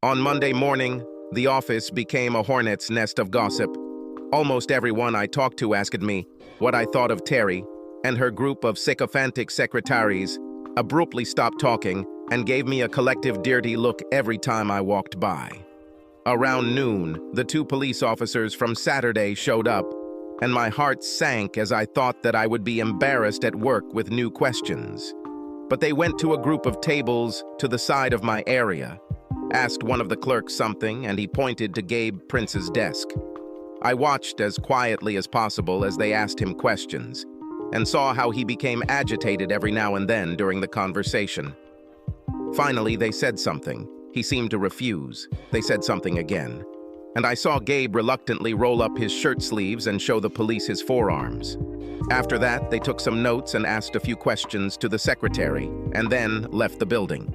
On Monday morning, the office became a hornet's nest of gossip. Almost everyone I talked to asked me what I thought of Terry, and her group of sycophantic secretaries abruptly stopped talking and gave me a collective dirty look every time I walked by. Around noon, the two police officers from Saturday showed up, and my heart sank as I thought that I would be embarrassed at work with new questions. But they went to a group of tables to the side of my area, asked one of the clerks something, and he pointed to Gabe Prince's desk. I watched as quietly as possible as they asked him questions, and saw how he became agitated every now and then during the conversation. Finally, they said something. He seemed to refuse. They said something again, and I saw Gabe reluctantly roll up his shirt sleeves and show the police his forearms. After that, they took some notes and asked a few questions to the secretary, and then left the building.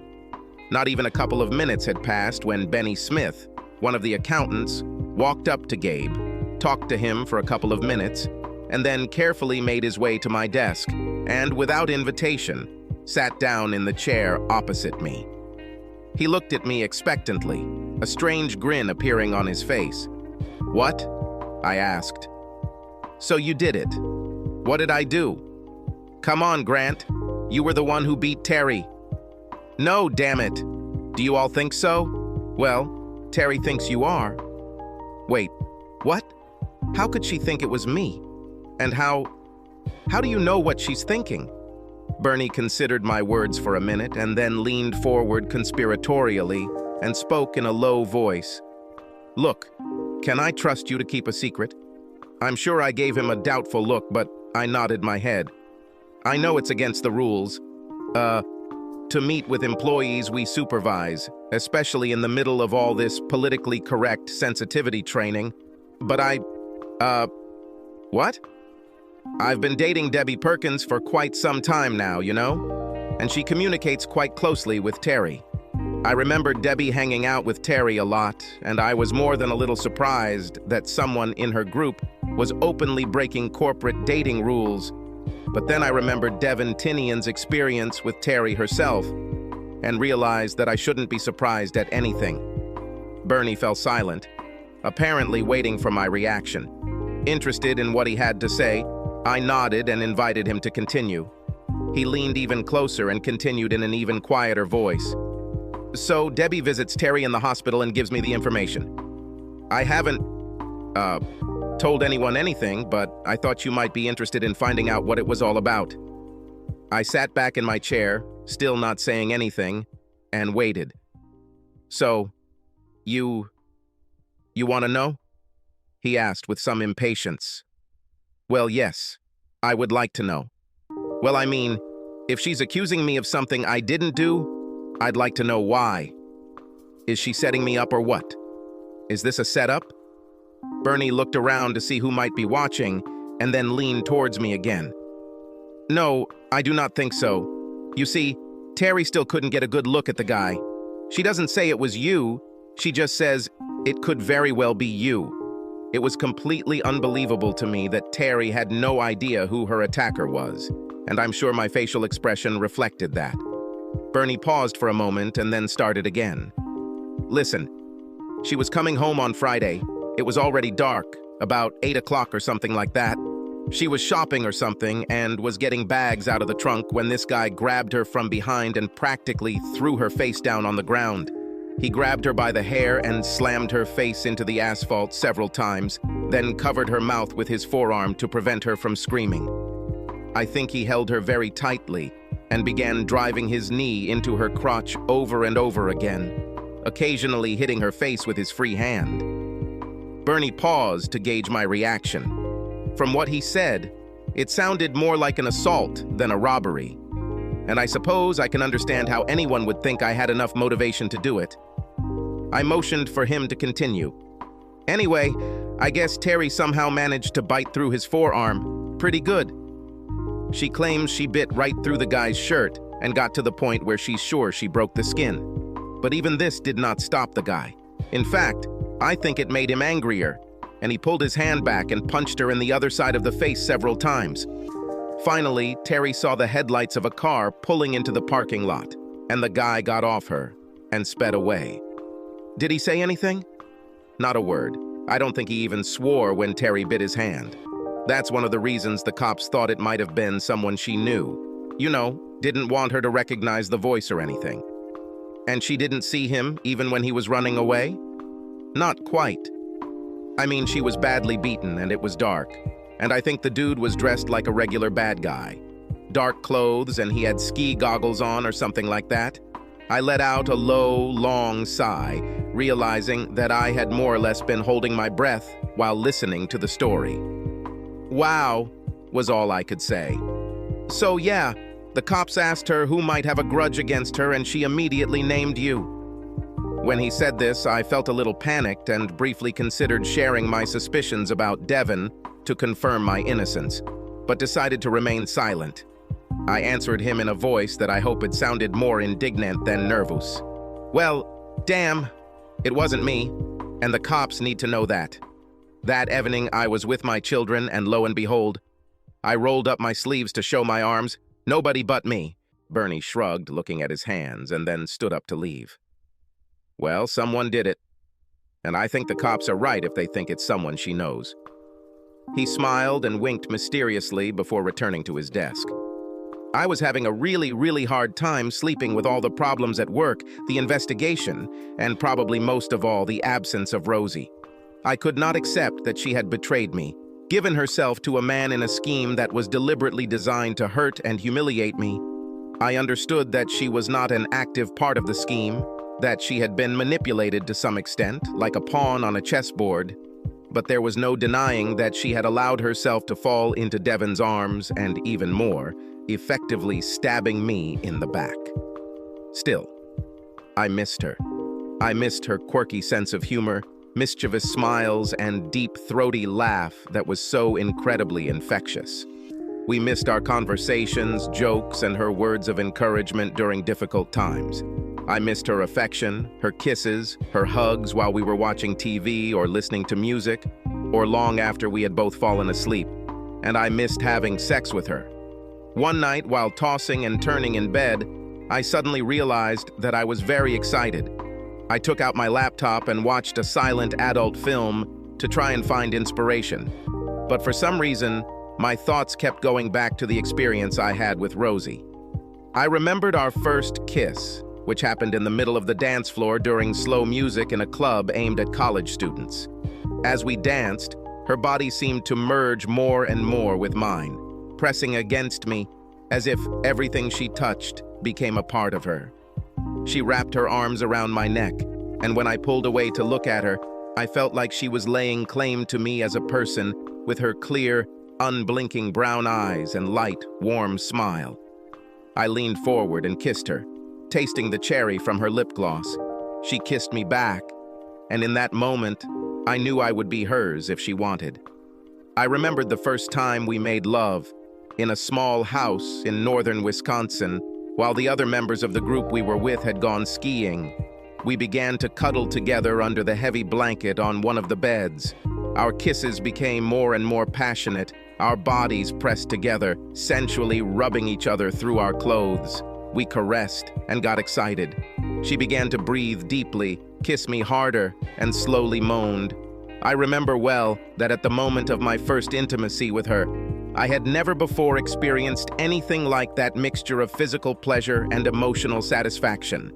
Not even a couple of minutes had passed when Benny Smith, one of the accountants, walked up to Gabe, talked to him for a couple of minutes, and then carefully made his way to my desk and, without invitation, sat down in the chair opposite me. He looked at me expectantly, a strange grin appearing on his face. "What?" I asked. "So you did it. What did I do?" "Come on, Grant. You were the one who beat Terry." "No, damn it. Do you all think so?" "Well, Terry thinks you are." "Wait, what? How could she think it was me? And how do you know what she's thinking?" Bernie considered my words for a minute and then leaned forward conspiratorially and spoke in a low voice. "Look, can I trust you to keep a secret?" I'm sure I gave him a doubtful look, but I nodded my head. "I know it's against the rules, to meet with employees we supervise, especially in the middle of all this politically correct sensitivity training, but what? I've been dating Debbie Perkins for quite some time now, you know? And she communicates quite closely with Terry. I remember Debbie hanging out with Terry a lot, and I was more than a little surprised that someone in her group was openly breaking corporate dating rules. But then I remembered Devin Tinian's experience with Terry herself, and realized that I shouldn't be surprised at anything. Bernie fell silent, apparently waiting for my reaction. Interested in what he had to say, I nodded and invited him to continue. He leaned even closer and continued in an even quieter voice. "So Debbie visits Terry in the hospital and gives me the information. I haven't, told anyone anything, but I thought you might be interested in finding out what it was all about." I sat back in my chair, still not saying anything, and waited. "So, you want to know?" he asked with some impatience. "Well, yes, I would like to know. Well, I mean, if she's accusing me of something I didn't do, I'd like to know why. Is she setting me up or what? Is this a setup?" Bernie looked around to see who might be watching and then leaned towards me again. "No, I do not think so. You see, Terry still couldn't get a good look at the guy. She doesn't say it was you, she just says it could very well be you. It was completely unbelievable to me that Terry had no idea who her attacker was, and I'm sure my facial expression reflected that." Bernie paused for a moment and then started again. "Listen, she was coming home on Friday. It was already dark, about 8 o'clock or something like that. She was shopping or something and was getting bags out of the trunk when this guy grabbed her from behind and practically threw her face down on the ground. He grabbed her by the hair and slammed her face into the asphalt several times, then covered her mouth with his forearm to prevent her from screaming. I think he held her very tightly and began driving his knee into her crotch over and over again, occasionally hitting her face with his free hand." Bernie paused to gauge my reaction. From what he said, it sounded more like an assault than a robbery, and I suppose I can understand how anyone would think I had enough motivation to do it. I motioned for him to continue. "Anyway, I guess Terry somehow managed to bite through his forearm. Pretty good. She claims she bit right through the guy's shirt and got to the point where she's sure she broke the skin. But even this did not stop the guy. In fact, I think it made him angrier, and he pulled his hand back and punched her in the other side of the face several times. Finally, Terry saw the headlights of a car pulling into the parking lot, and the guy got off her and sped away. Did he say anything? Not a word. I don't think he even swore when Terry bit his hand. That's one of the reasons the cops thought it might have been someone she knew. You know, didn't want her to recognize the voice or anything. And she didn't see him even when he was running away? Not quite. I mean, she was badly beaten and it was dark. And I think the dude was dressed like a regular bad guy. Dark clothes and he had ski goggles on or something like that. I let out a low, long sigh, realizing that I had more or less been holding my breath while listening to the story. Wow, was all I could say. So yeah, the cops asked her who might have a grudge against her and she immediately named you. When he said this, I felt a little panicked and briefly considered sharing my suspicions about Devon to confirm my innocence, but decided to remain silent. I answered him in a voice that I hope it sounded more indignant than nervous. Well, damn, it wasn't me, and the cops need to know that. That evening, I was with my children, and lo and behold, I rolled up my sleeves to show my arms. Nobody but me. Bernie shrugged, looking at his hands, and then stood up to leave. Well, someone did it. And I think the cops are right if they think it's someone she knows. He smiled and winked mysteriously before returning to his desk. I was having a really hard time sleeping with all the problems at work, the investigation, and probably most of all, the absence of Rosie. I could not accept that she had betrayed me, given herself to a man in a scheme that was deliberately designed to hurt and humiliate me. I understood that she was not an active part of the scheme, that she had been manipulated to some extent, like a pawn on a chessboard, but there was no denying that she had allowed herself to fall into Devon's arms and, even more, effectively stabbing me in the back. Still, I missed her. I missed her quirky sense of humor, mischievous smiles, and deep, throaty laugh that was so incredibly infectious. We missed our conversations, jokes, and her words of encouragement during difficult times. I missed her affection, her kisses, her hugs while we were watching TV or listening to music, or long after we had both fallen asleep, and I missed having sex with her. One night, while tossing and turning in bed, I suddenly realized that I was very excited. I took out my laptop and watched a silent adult film to try and find inspiration. But for some reason, my thoughts kept going back to the experience I had with Rosie. I remembered our first kiss, which happened in the middle of the dance floor during slow music in a club aimed at college students. As we danced, her body seemed to merge more and more with mine, pressing against me as if everything she touched became a part of her. She wrapped her arms around my neck, and when I pulled away to look at her, I felt like she was laying claim to me as a person with her clear, unblinking brown eyes and light, warm smile. I leaned forward and kissed her, tasting the cherry from her lip gloss. She kissed me back, and in that moment, I knew I would be hers if she wanted. I remembered the first time we made love, in a small house in northern Wisconsin, while the other members of the group we were with had gone skiing. We began to cuddle together under the heavy blanket on one of the beds. Our kisses became more and more passionate, our bodies pressed together, sensually rubbing each other through our clothes. We caressed and got excited. She began to breathe deeply, kiss me harder, and slowly moaned. I remember well that at the moment of my first intimacy with her, I had never before experienced anything like that mixture of physical pleasure and emotional satisfaction.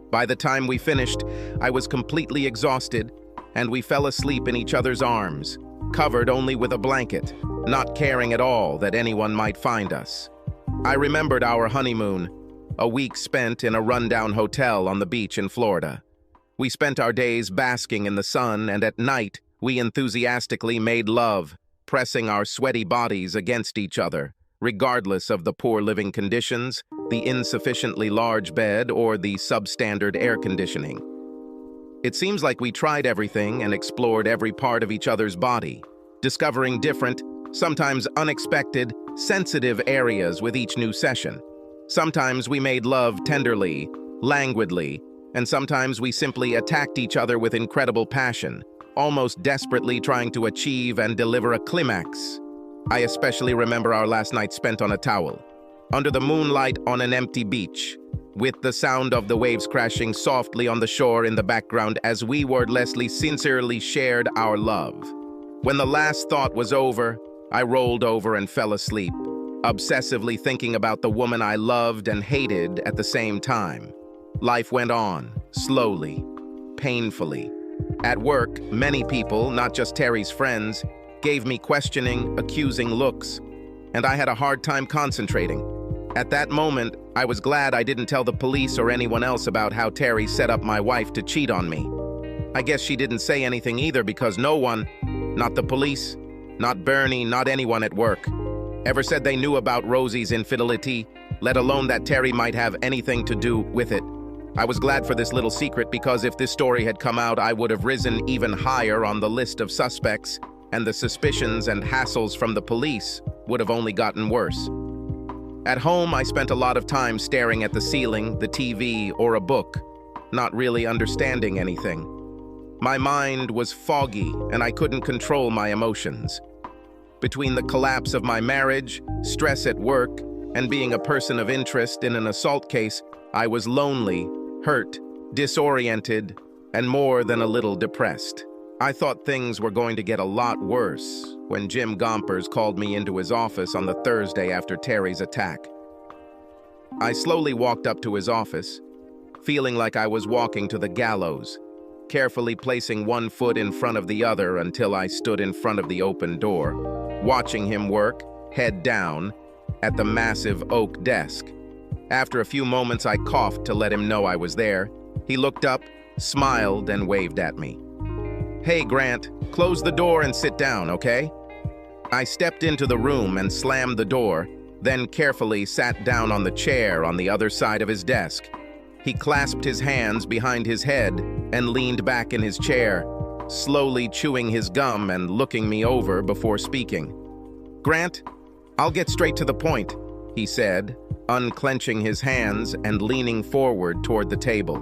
By the time we finished, I was completely exhausted, and we fell asleep in each other's arms, covered only with a blanket, not caring at all that anyone might find us. I remembered our honeymoon, a week spent in a rundown hotel on the beach in Florida. We spent our days basking in the sun, and at night, we enthusiastically made love, pressing our sweaty bodies against each other, regardless of the poor living conditions, the insufficiently large bed, or the substandard air conditioning. It seems like we tried everything and explored every part of each other's body, discovering different, sometimes unexpected, sensitive areas with each new session. Sometimes we made love tenderly, languidly, and sometimes we simply attacked each other with incredible passion, almost desperately trying to achieve and deliver a climax. I especially remember our last night spent on a towel, under the moonlight on an empty beach. with the sound of the waves crashing softly on the shore in the background as we wordlessly sincerely shared our love. When the last thought was over, I rolled over and fell asleep, obsessively thinking about the woman I loved and hated at the same time. Life went on, slowly, painfully. At work, many people, not just Terry's friends, gave me questioning, accusing looks, and I had a hard time concentrating. At that moment, I was glad I didn't tell the police or anyone else about how Terry set up my wife to cheat on me. I guess she didn't say anything either because no one, not the police, not Bernie, not anyone at work, ever said they knew about Rosie's infidelity, let alone that Terry might have anything to do with it. I was glad for this little secret because if this story had come out, I would have risen even higher on the list of suspects, and the suspicions and hassles from the police would have only gotten worse. At home, I spent a lot of time staring at the ceiling, the TV, or a book, not really understanding anything. My mind was foggy, and I couldn't control my emotions. Between the collapse of my marriage, stress at work, and being a person of interest in an assault case, I was lonely, hurt, disoriented, and more than a little depressed. I thought things were going to get a lot worse when Jim Gompers called me into his office on the Thursday after Terry's attack. I slowly walked up to his office, feeling like I was walking to the gallows, carefully placing one foot in front of the other until I stood in front of the open door, watching him work, head down, at the massive oak desk. After a few moments, I coughed to let him know I was there. He looked up, smiled, and waved at me. "Hey, Grant, close the door and sit down, okay?" I stepped into the room and slammed the door, then carefully sat down on the chair on the other side of his desk. He clasped his hands behind his head and leaned back in his chair, slowly chewing his gum and looking me over before speaking. "Grant, I'll get straight to the point," he said, unclenching his hands and leaning forward toward the table.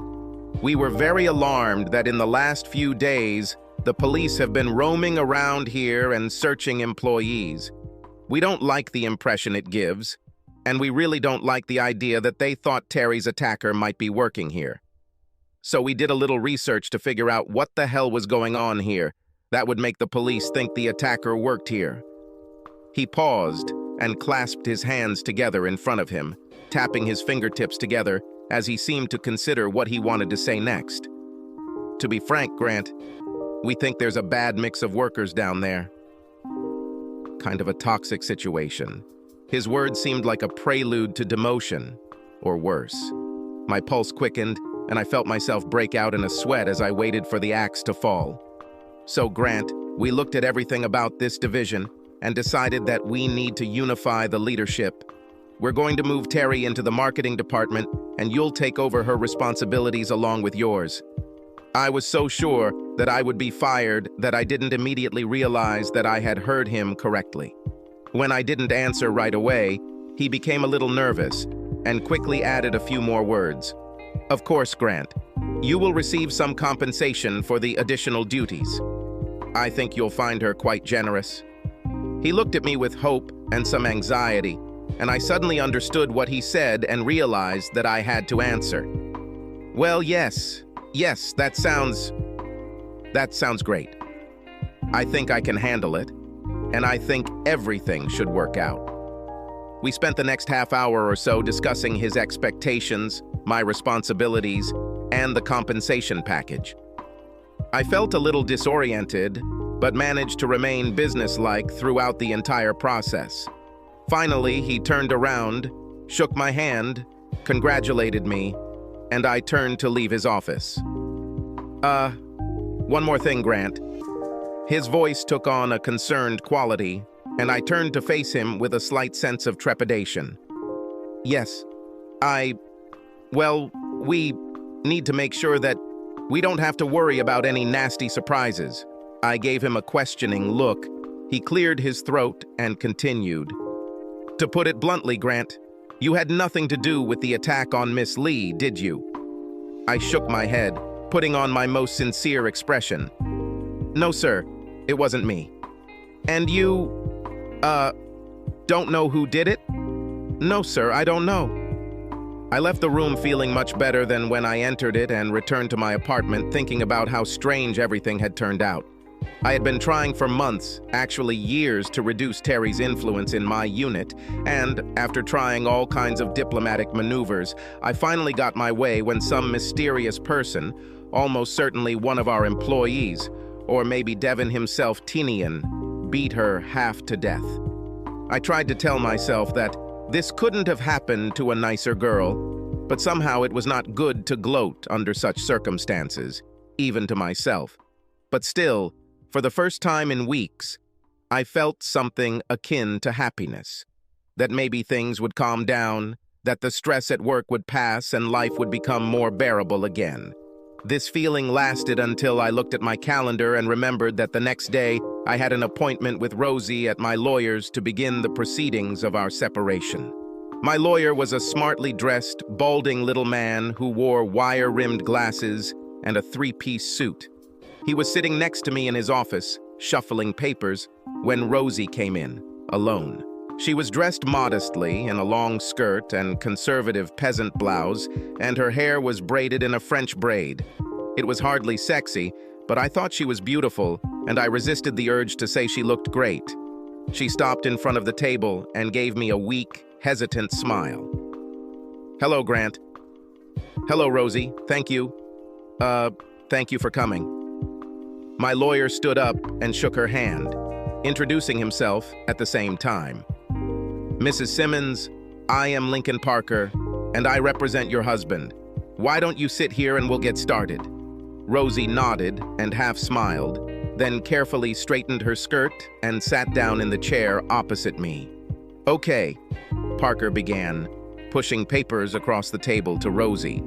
"We were very alarmed that in the last few days, the police have been roaming around here and searching employees. We don't like the impression it gives, and we really don't like the idea that they thought Terry's attacker might be working here. So we did a little research to figure out what the hell was going on here that would make the police think the attacker worked here." He paused and clasped his hands together in front of him, tapping his fingertips together as he seemed to consider what he wanted to say next. "To be frank, Grant, we think there's a bad mix of workers down there. Kind of a toxic situation." His words seemed like a prelude to demotion, or worse. My pulse quickened, and I felt myself break out in a sweat as I waited for the axe to fall. "So, Grant, we looked at everything about this division and decided that we need to unify the leadership. We're going to move Terry into the marketing department, and you'll take over her responsibilities along with yours." I was so sure that I would be fired that I didn't immediately realize that I had heard him correctly. When I didn't answer right away, he became a little nervous and quickly added a few more words. "Of course, Grant, you will receive some compensation for the additional duties. I think you'll find her quite generous." He looked at me with hope and some anxiety, and I suddenly understood what he said and realized that I had to answer. "Well, yes, that sounds great. I think I can handle it, and I think everything should work out." We spent the next half hour or so discussing his expectations, my responsibilities, and the compensation package. I felt a little disoriented, but managed to remain businesslike throughout the entire process. Finally, he turned around, shook my hand, congratulated me, and I turned to leave his office. One more thing, Grant." His voice took on a concerned quality, and I turned to face him with a slight sense of trepidation. "Yes, we need to make sure that we don't have to worry about any nasty surprises." I gave him a questioning look. He cleared his throat and continued. "To put it bluntly, Grant, you had nothing to do with the attack on Miss Lee, did you?" I shook my head, putting on my most sincere expression. "No, sir, it wasn't me." "And you, don't know who did it?" "No, sir, I don't know." I left the room feeling much better than when I entered it and returned to my apartment thinking about how strange everything had turned out. I had been trying for months, actually years, to reduce Terry's influence in my unit, and after trying all kinds of diplomatic maneuvers, I finally got my way when some mysterious person, almost certainly one of our employees, or maybe Devin himself, Tinian, beat her half to death. I tried to tell myself that this couldn't have happened to a nicer girl, but somehow it was not good to gloat under such circumstances, even to myself. But still, for the first time in weeks, I felt something akin to happiness. That maybe things would calm down, that the stress at work would pass and life would become more bearable again. This feeling lasted until I looked at my calendar and remembered that the next day I had an appointment with Rosie at my lawyer's to begin the proceedings of our separation. My lawyer was a smartly dressed, balding little man who wore wire-rimmed glasses and a three-piece suit. He was sitting next to me in his office, shuffling papers, when Rosie came in, alone. She was dressed modestly in a long skirt and conservative peasant blouse, and her hair was braided in a French braid. It was hardly sexy, but I thought she was beautiful, and I resisted the urge to say she looked great. She stopped in front of the table and gave me a weak, hesitant smile. "Hello, Grant." "Hello, Rosie. Thank you. Thank you for coming." My lawyer stood up and shook her hand, introducing himself at the same time. "Mrs. Simmons, I am Lincoln Parker, and I represent your husband. Why don't you sit here and we'll get started?" Rosie nodded and half smiled, then carefully straightened her skirt and sat down in the chair opposite me. "Okay," Parker began, pushing papers across the table to Rosie.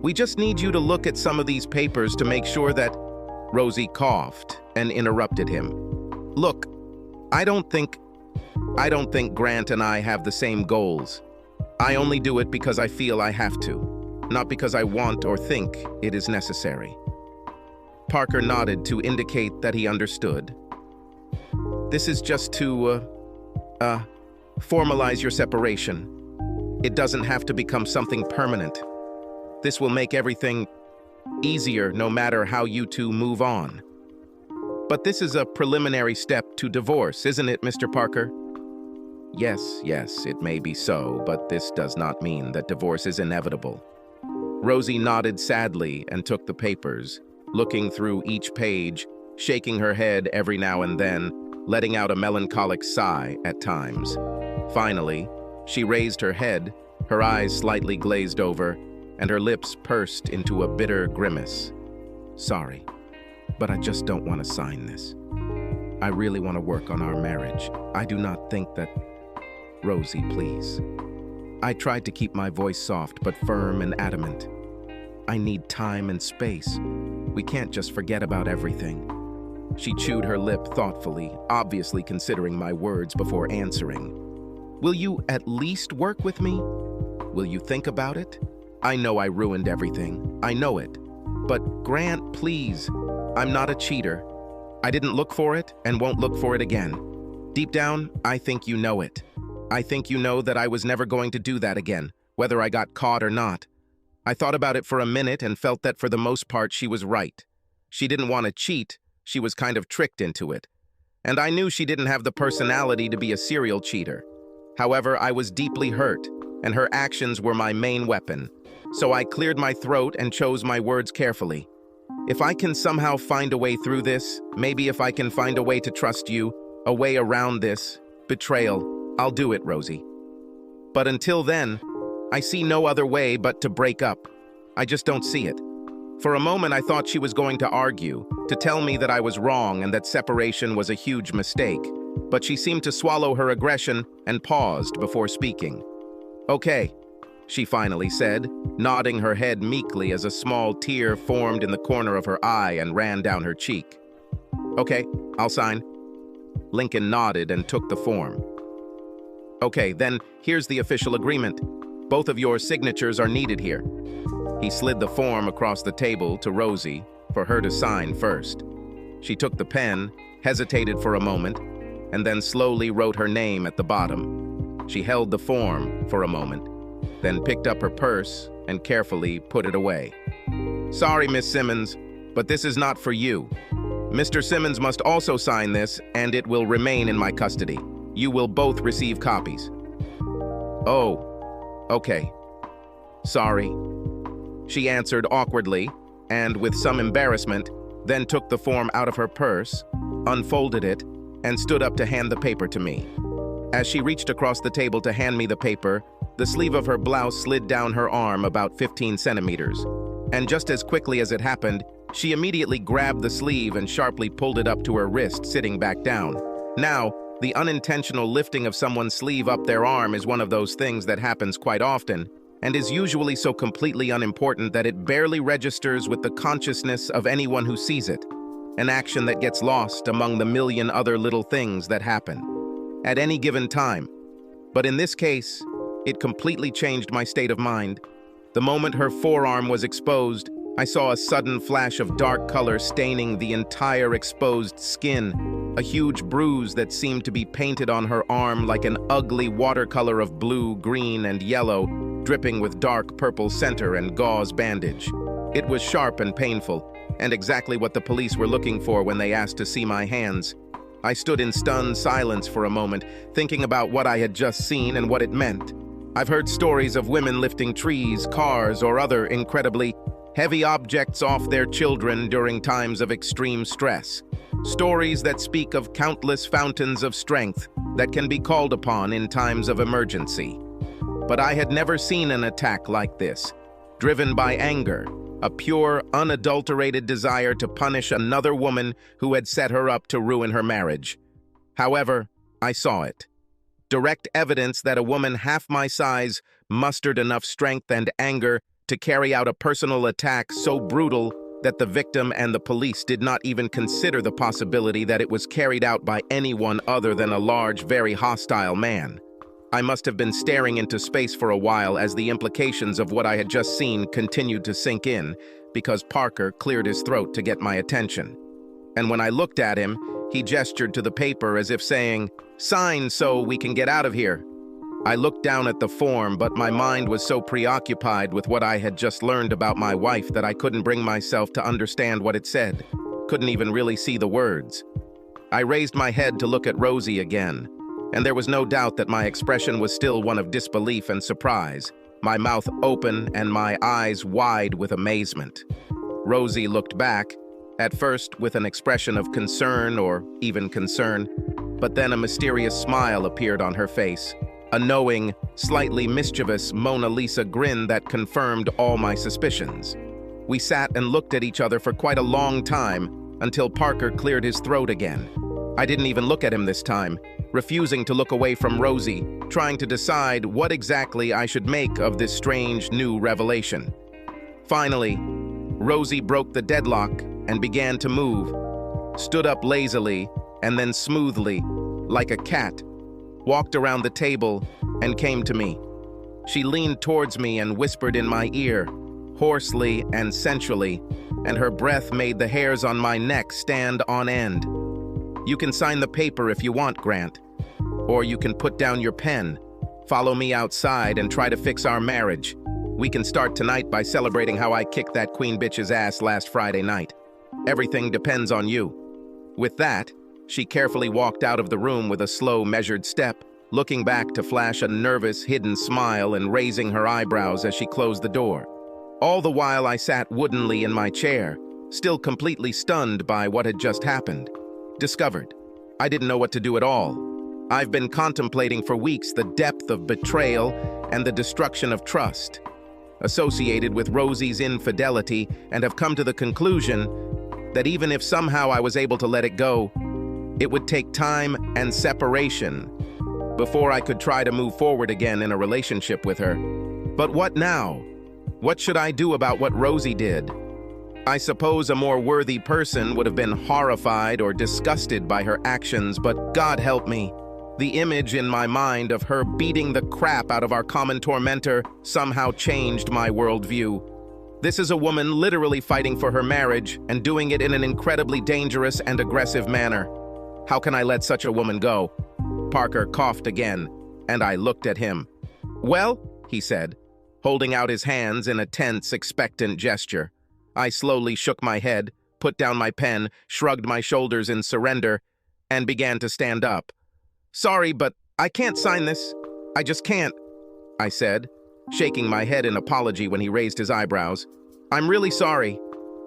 "We just need you to look at some of these papers to make sure that—" Rosie coughed and interrupted him. "Look, I don't think Grant and I have the same goals. I only do it because I feel I have to, not because I want or think it is necessary." Parker nodded to indicate that he understood. "This is just to, formalize your separation. It doesn't have to become something permanent. This will make everything easier no matter how you two move on. But this is a preliminary step to divorce, isn't it, Mr. Parker?" Yes, it may be so, but this does not mean that divorce is inevitable." Rosie nodded sadly and took the papers, looking through each page, shaking her head every now and then, letting out a melancholic sigh at times. Finally, she raised her head, her eyes slightly glazed over, and her lips pursed into a bitter grimace. "Sorry, but I just don't want to sign this. I really want to work on our marriage. I do not think that—" "Rosie, please." I tried to keep my voice soft but firm and adamant. "I need time and space. We can't just forget about everything." She chewed her lip thoughtfully, obviously considering my words before answering. "Will you at least work with me? Will you think about it? I know I ruined everything. I know it. But Grant, please. I'm not a cheater. I didn't look for it and won't look for it again. Deep down, I think you know it. I think you know that I was never going to do that again, whether I got caught or not." I thought about it for a minute and felt that for the most part she was right. She didn't want to cheat, she was kind of tricked into it. And I knew she didn't have the personality to be a serial cheater. However, I was deeply hurt, and her actions were my main weapon. So I cleared my throat and chose my words carefully. If I can somehow find a way through this, maybe if I can find a way to trust you, a way around this betrayal, I'll do it, Rosie. But until then, I see no other way but to break up. I just don't see it. For a moment, I thought she was going to argue, to tell me that I was wrong and that separation was a huge mistake. But she seemed to swallow her aggression and paused before speaking. "Okay," she finally said, nodding her head meekly as a small tear formed in the corner of her eye and ran down her cheek. "Okay, I'll sign." Lincoln nodded and took the form. "Okay, then here's the official agreement. Both of your signatures are needed here." He slid the form across the table to Rosie for her to sign first. She took the pen, hesitated for a moment, and then slowly wrote her name at the bottom. She held the form for a moment, then picked up her purse and carefully put it away. "Sorry, Miss Simmons, but this is not for you. Mr. Simmons must also sign this, and it will remain in my custody. You will both receive copies." "Oh, okay. Sorry," she answered awkwardly, and with some embarrassment, then took the form out of her purse, unfolded it, and stood up to hand the paper to me. As she reached across the table to hand me the paper, the sleeve of her blouse slid down her arm about 15 centimeters. And just as quickly as it happened, she immediately grabbed the sleeve and sharply pulled it up to her wrist, sitting back down. Now, the unintentional lifting of someone's sleeve up their arm is one of those things that happens quite often, and is usually so completely unimportant that it barely registers with the consciousness of anyone who sees it, an action that gets lost among the million other little things that happen at any given time. But in this case, it completely changed my state of mind. The moment her forearm was exposed, I saw a sudden flash of dark color staining the entire exposed skin, a huge bruise that seemed to be painted on her arm like an ugly watercolor of blue, green, and yellow, dripping with dark purple center and gauze bandage. It was sharp and painful, and exactly what the police were looking for when they asked to see my hands. I stood in stunned silence for a moment, thinking about what I had just seen and what it meant. I've heard stories of women lifting trees, cars, or other incredibly heavy objects off their children during times of extreme stress. Stories that speak of countless fountains of strength that can be called upon in times of emergency. But I had never seen an attack like this, driven by anger, a pure, unadulterated desire to punish another woman who had set her up to ruin her marriage. However, I saw it. Direct evidence that a woman half my size mustered enough strength and anger to carry out a personal attack so brutal that the victim and the police did not even consider the possibility that it was carried out by anyone other than a large, very hostile man. I must have been staring into space for a while as the implications of what I had just seen continued to sink in, because Parker cleared his throat to get my attention. And when I looked at him, he gestured to the paper as if saying, "Sign so we can get out of here." I looked down at the form, but my mind was so preoccupied with what I had just learned about my wife that I couldn't bring myself to understand what it said. Couldn't even really see the words. I raised my head to look at Rosie again, and there was no doubt that my expression was still one of disbelief and surprise, my mouth open and my eyes wide with amazement. Rosie looked back, at first with an expression of concern or even concern, but then a mysterious smile appeared on her face, a knowing, slightly mischievous Mona Lisa grin that confirmed all my suspicions. We sat and looked at each other for quite a long time until Parker cleared his throat again. I didn't even look at him this time, refusing to look away from Rosie, trying to decide what exactly I should make of this strange new revelation. Finally, Rosie broke the deadlock and began to move, stood up lazily and then smoothly, like a cat, walked around the table and came to me. She leaned towards me and whispered in my ear, hoarsely and sensually, and her breath made the hairs on my neck stand on end. "You can sign the paper if you want, Grant. Or you can put down your pen, follow me outside and try to fix our marriage. We can start tonight by celebrating how I kicked that queen bitch's ass last Friday night. Everything depends on you." With that, she carefully walked out of the room with a slow, measured step, looking back to flash a nervous, hidden smile and raising her eyebrows as she closed the door. All the while I sat woodenly in my chair, still completely stunned by what had just happened. Discovered. I didn't know what to do at all. I've been contemplating for weeks the depth of betrayal and the destruction of trust associated with Rosie's infidelity, and have come to the conclusion that even if somehow I was able to let it go, it would take time and separation before I could try to move forward again in a relationship with her. But what now? What should I do about what Rosie did? I suppose a more worthy person would have been horrified or disgusted by her actions, but God help me. The image in my mind of her beating the crap out of our common tormentor somehow changed my worldview. This is a woman literally fighting for her marriage and doing it in an incredibly dangerous and aggressive manner. How can I let such a woman go? Parker coughed again, and I looked at him. "Well," he said, holding out his hands in a tense, expectant gesture. I slowly shook my head, put down my pen, shrugged my shoulders in surrender, and began to stand up. "Sorry, but I can't sign this. I just can't," I said, shaking my head in apology when he raised his eyebrows. "I'm really sorry."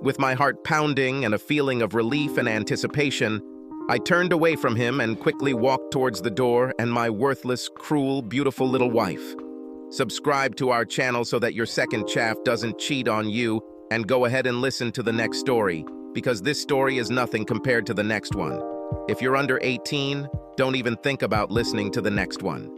With my heart pounding and a feeling of relief and anticipation, I turned away from him and quickly walked towards the door and my worthless, cruel, beautiful little wife. Subscribe to our channel so that your second chaff doesn't cheat on you, and go ahead and listen to the next story, because this story is nothing compared to the next one. If you're under 18, don't even think about listening to the next one.